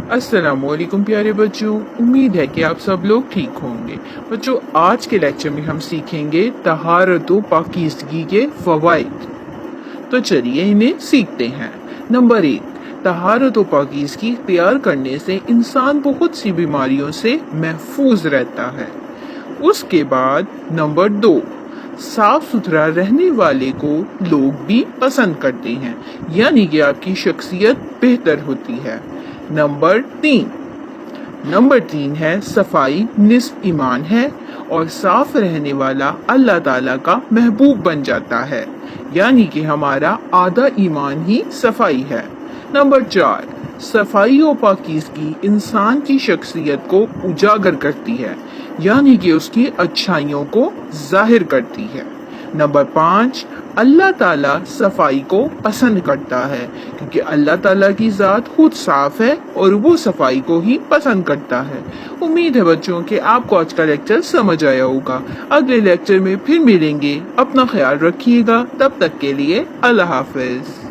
السلام علیکم پیارے بچوں، امید ہے کہ آپ سب لوگ ٹھیک ہوں گے۔ بچوں، آج کے لیکچر میں ہم سیکھیں گے طہارت و پاکیزگی کے فوائد۔ تو چلیے انہیں سیکھتے ہیں۔ نمبر 1، طہارت و پاکیزگی اختیار کرنے سے انسان بہت سی بیماریوں سے محفوظ رہتا ہے۔ اس کے بعد نمبر 2، صاف ستھرا رہنے والے کو لوگ بھی پسند کرتے ہیں، یعنی کہ آپ کی شخصیت بہتر ہوتی ہے۔ نمبر 3 ہے صفائی نصف ایمان ہے، اور صاف رہنے والا اللہ تعالیٰ کا محبوب بن جاتا ہے، یعنی کہ ہمارا آدھا ایمان ہی صفائی ہے۔ نمبر 4، صفائی و پاکیزگی انسان کی شخصیت کو اجاگر کرتی ہے، یعنی کہ اس کی اچھائیوں کو ظاہر کرتی ہے۔ نمبر 5، اللہ تعالیٰ صفائی کو پسند کرتا ہے، کیونکہ اللہ تعالیٰ کی ذات خود صاف ہے اور وہ صفائی کو ہی پسند کرتا ہے۔ امید ہے بچوں کہ آپ کو آج کا لیکچر سمجھ آیا ہوگا۔ اگلے لیکچر میں پھر ملیں گے، اپنا خیال رکھیے گا، تب تک کے لیے اللہ حافظ۔